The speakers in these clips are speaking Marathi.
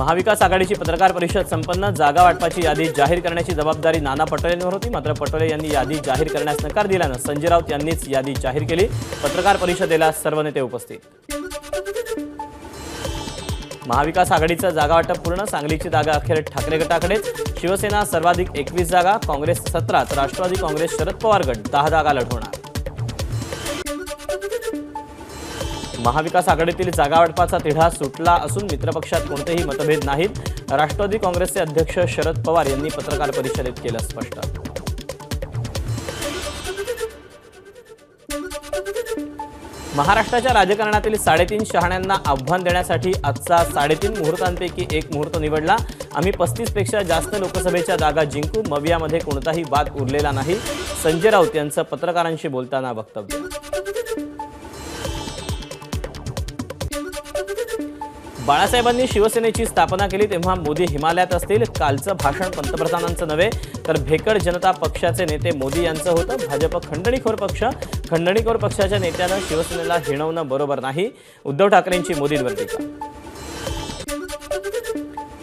महाविकास आघाडीची पत्रकार परिषद संपन्न। जागा वाटपाची यादी जाहीर करण्याची जबाबदारी नाना पटोलेंवर होती, मात्र पटोले यांनी यादी जाहीर करण्यास नकार दिल्याने संजय राऊत यांनीच यादी जाहीर केली। पत्रकार परिषदेला सर्व नेते उपस्थित। महाविकास आघाडीचा जागा वाटप पूर्ण। सांगलीची जागा अखेर ठाकरे गटाकडेच। शिवसेना सर्वाधिक 21 जागा, काँग्रेस 17 तर राष्ट्रवादी काँग्रेस शरद पवार गट 10 जागा लढवणार। महाविकास आघाडीतील जागा वाटपाचा तिढा सुटला असून मित्रपक्षात कोणतेही मतभेद नाहीत। राष्ट्रवादी काँग्रेसचे अध्यक्ष शरद पवार यांनी पत्रकार परिषदेत केलं स्पष्ट। महाराष्ट्राच्या राजकारणातील 3.5 शहाण्यांना आव्हान देण्यासाठी आजचा 3.5 मुहूर्तांपैकी एक मुहूर्त निवडला। आम्ही 35 पेक्षा जास्त लोकसभेच्या जागा जिंकू, मग यामध्ये कोणताही वाद उरलेला नाही। संजय राऊत यांचं पत्रकारांशी बोलताना वक्तव्य। बाळासाहेबांनी शिवसेनेची स्थापना केली तेव्हा मोदी हिमालयात असतील। कालचं भाषण पंतप्रधानांचं नव्हे तर भेकड जनता पक्षाचे नेते मोदी यांचं होतं। भाजप खंडणीखोर पक्ष, खंडणीखोर पक्षाच्या नेत्यानं शिवसेनेला हिणवणं बरोबर नाही। उद्धव ठाकरेंची मोदींवर टीका।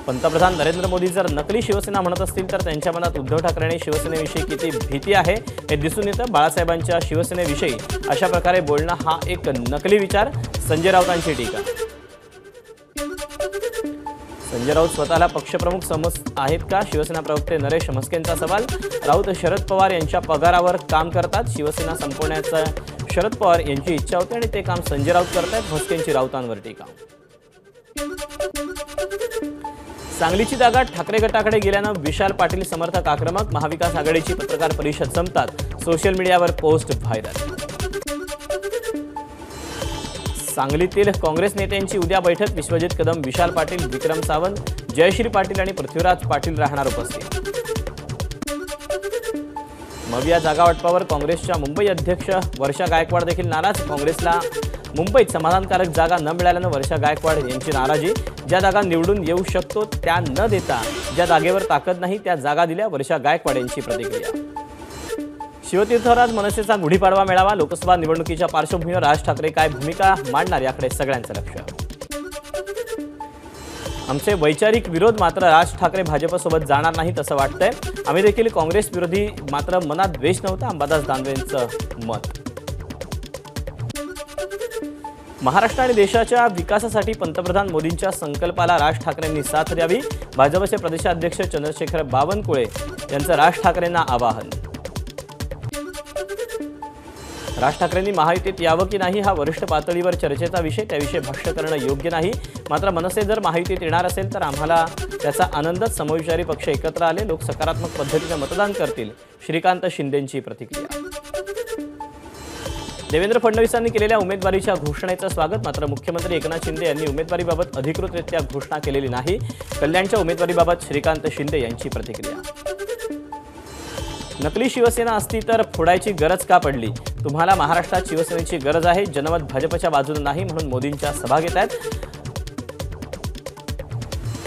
पंतप्रधान नरेंद्र मोदी जर नकली शिवसेना म्हणत असतील तर त्यांच्या मनात उद्धव ठाकरेंनी शिवसेनेविषयी किती भीती आहे हे दिसून येतं। बाळासाहेबांच्या शिवसेनेविषयी अशा प्रकारे बोलणं हा एक नकली विचार। संजय राऊतांची टीका। संजय राऊत स्वतःला पक्षप्रमुख समजत आहेत का? शिवसेना प्रवक्ते नरेश म्हस्केंचा सवाल। राऊत शरद पवार यांच्या पगारावर काम करतात। शिवसेना संपवण्याचा शरद पवार यांची इच्छा होती आणि ते काम संजय राऊत करतायत। म्हस्केंची राऊतांवर टीका। सांगलीची जागा ठाकरे गटाकडे गेल्यानं विशाल पाटील समर्थक आक्रमक। महाविकास आघाडीची पत्रकार परिषद संपतात सोशल मीडियावर पोस्ट व्हायरल। सांगलीतील काँग्रेस नेत्यांची उद्या बैठक। विश्वजित कदम, विशाल पाटील, विक्रम सावंत, जयश्री पाटील आणि पृथ्वीराज पाटील राहणार उपस्थित। मविया जागा वाटपावर काँग्रेसच्या मुंबई अध्यक्ष वर्षा गायकवाड देखील नाराज। काँग्रेसला मुंबईत समाधानकारक जागा न मिळाल्यानं वर्षा गायकवाड यांची नाराजी। ज्या जागा निवडून येऊ शकतो त्या न देता ज्या जागेवर ताकद नाही त्या जागा दिल्या, वर्षा गायकवाड यांची प्रतिक्रिया। शिवतीर्थराज मनसेचा गुढीपाडवा मेळावा। लोकसभा निवडणुकीच्या पार्श्वभूमीवर राज ठाकरे काय भूमिका मांडणार याकडे सगळ्यांचं लक्ष। आमचे वैचारिक विरोध, मात्र राज ठाकरे भाजपसोबत जाणार नाहीत असं वाटतंय। आम्ही देखील काँग्रेस विरोधी, मात्र मनात द्वेष नव्हता, अंबादास दानवेंचं मत। महाराष्ट्र आणि देशाच्या विकासासाठी पंतप्रधान मोदींच्या संकल्पाला राज ठाकरेंनी साथ द्यावी। भाजपचे प्रदेशाध्यक्ष चंद्रशेखर बावनकुळे यांचं राज ठाकरेंना आवाहन। राज ठाकरेंनी महायुतीत यावं की नाही हा वरिष्ठ पातळीवर चर्चेचा विषय, त्याविषयी भाष्य करणं योग्य नाही। मात्र मनसे जर महायुतीत येणार असेल तर आम्हाला त्याचा आनंदच। समविचारी पक्ष एकत्र आले, लोक सकारात्मक पद्धतीने मतदान करतील, श्रीकांत शिंदेंची प्रतिक्रिया। देवेंद्र फडणवीसांनी केलेल्या उमेदवारीच्या घोषणेचं स्वागत, मात्र मुख्यमंत्री एकनाथ शिंदे यांनी उमेदवारीबाबत अधिकृतरित्या घोषणा केलेली नाही। कल्याणच्या उमेदवारीबाबत श्रीकांत शिंदे यांची प्रतिक्रिया। नकली शिवसेना असती तर फोडायची गरज का पडली? तुम्हाला महाराष्ट्रात शिवसेनेची गरज आहे, जनमत भाजपच्या बाजूने नाही म्हणून मोदींच्या सभा घेत आहेत।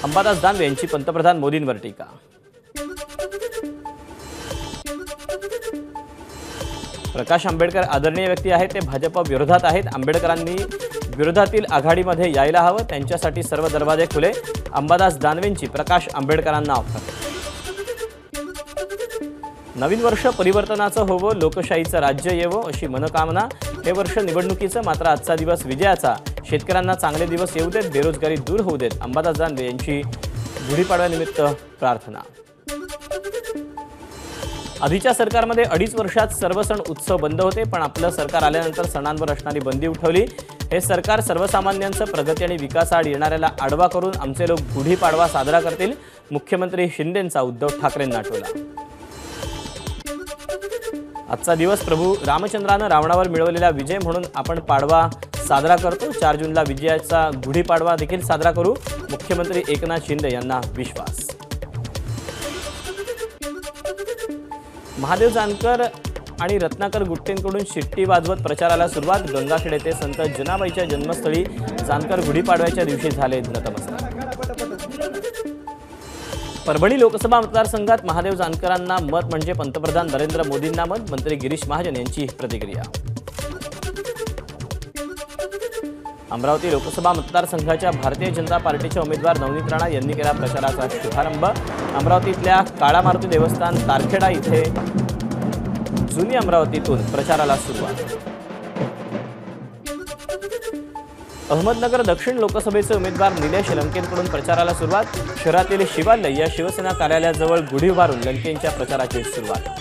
अंबादास दानवे यांची पंतप्रधान मोदींवर टीका। प्रकाश आंबेडकर आदरणीय व्यक्ती आहेत, ते भाजप विरोधात आहेत। आंबेडकरांनी विरोधातील आघाडीमध्ये यायला हवं, त्यांच्यासाठी सर्व दरवाजे खुले। अंबादास दानवेंची प्रकाश आंबेडकरांना ऑफर। नवीन वर्ष परिवर्तनाचं होवं, लोकशाहीचं राज्य येवं अशी मनोकामना। हे वर्ष निवडणुकीचं, मात्र आजचा दिवस विजयाचा। शेतकऱ्यांना चांगले दिवस येऊ देत, बेरोजगारी दूर होऊ देत। अंबादास दानवे यांची गुढीपाडव्यानिमित्त प्रार्थना। आधीच्या सरकारमध्ये 2.5 वर्षात सर्व सण उत्सव बंद होते, पण आपलं सरकार आल्यानंतर सणांवर असणारी बंदी उठवली। हे सरकार सर्वसामान्यांचं प्रगती आणि विकासाआड येणाऱ्याला आडवा करून आमचे लोक गुढीपाडवा साजरा करतील। मुख्यमंत्री शिंदेंचा उद्धव ठाकरेंना टोला। आजचा दिवस प्रभू रामचंद्रानं रावणावर मिळवलेला विजय म्हणून आपण पाडवा साजरा करतो। 4 जूनला विजयाचा गुढीपाडवा देखील साजरा करू, मुख्यमंत्री एकनाथ शिंदे यांना विश्वास। महादेव जानकर आणि रत्नाकर गुट्टेंकडून शिट्टी वाजवत प्रचाराला सुरुवात। गंगाखेड येथे संत जनाबाईच्या जन्मस्थळी जानकर गुढीपाडव्याच्या दिवशी झाले नतमस्तक। परभणी लोकसभा मतदारसंघात महादेव जानकरांना मत म्हणजे पंतप्रधान नरेंद्र मोदींना मत। मंत्री गिरीश महाजन यांची प्रतिक्रिया। अमरावती लोकसभा मतदारसंघाच्या भारतीय जनता पार्टीचे उमेदवार नवनीत राणा यांनी केला प्रचाराचा शुभारंभ। अमरावतीतल्या काळा मारुती देवस्थान तारखेडा इथे जुनी अमरावतीतून प्रचाराला सुरुवात। अहमदनगर दक्षिण लोकसभेचे उमेदवार निलेश लंकेंकडून प्रचाराला सुरुवात। शहरातील शिवालय या शिवसेना कार्यालयाजवळ गुढी उभारून लंकेंच्या प्रचाराची सुरुवात।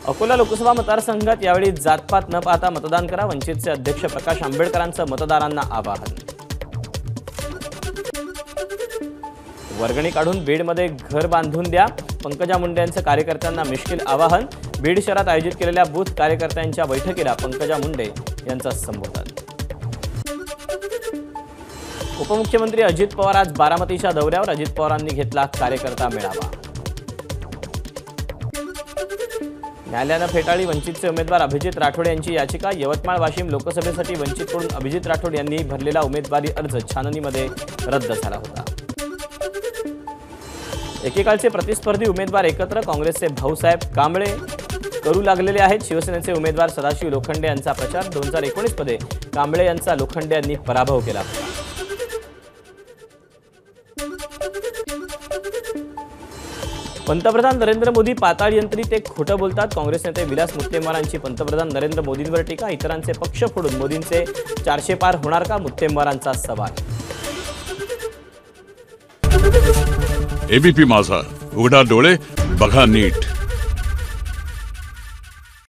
अकोला लोकसभा मतदारसंघात यावेळी जातपात न पाहता मतदान करा, वंचितचे अध्यक्ष प्रकाश आंबेडकरांचं मतदारांना आवाहन। वर्गणी काढून बीडमध्ये घर बांधून द्या, पंकजा मुंडे यांचं कार्यकर्त्यांना मिश्कील आवाहन। बीड शहरात आयोजित केलेल्या बूथ कार्यकर्त्यांच्या बैठकीला पंकजा मुंडे यांचं संबोधन। उपमुख्यमंत्री अजित पवार आज बारामतीच्या दौऱ्यावर, अजित पवारांनी घेतला कार्यकर्ता मेळावा। न्यायालयानं फेटाळली वंचितचे उमेदवार अभिजित राठोड यांची याचिका। यवतमाळ वाशिम लोकसभेसाठी वंचितकडून अभिजित राठोड यांनी भरलेला उमेदवारी अर्ज छाननीमध्ये रद्द झाला होता। एकेकाळचे प्रतिस्पर्धी उमेदवार एकत्र, काँग्रेसचे भाऊसाहेब कांबळे करू लागलेले आहेत। शिवसेनेचे उमेदवार सदाशिव लोखंडे यांचा प्रचार। 2019 मध्ये कांबळे यांचा लोखंडे यांनी पराभव केला होता। पंतप्रधान नरेंद्र मोदी पाताळ यंत्री, ते खोटं बोलतात। काँग्रेस नेते विलास मुत्तेमवारांची पंतप्रधान नरेंद्र मोदींवर टीका। इतरांचे पक्ष फोडून मोदींचे 400 पार होणार का, मुत्तेमवारांचा सवाल। एबीपी माझा, उघडा डोळे बघा नीट।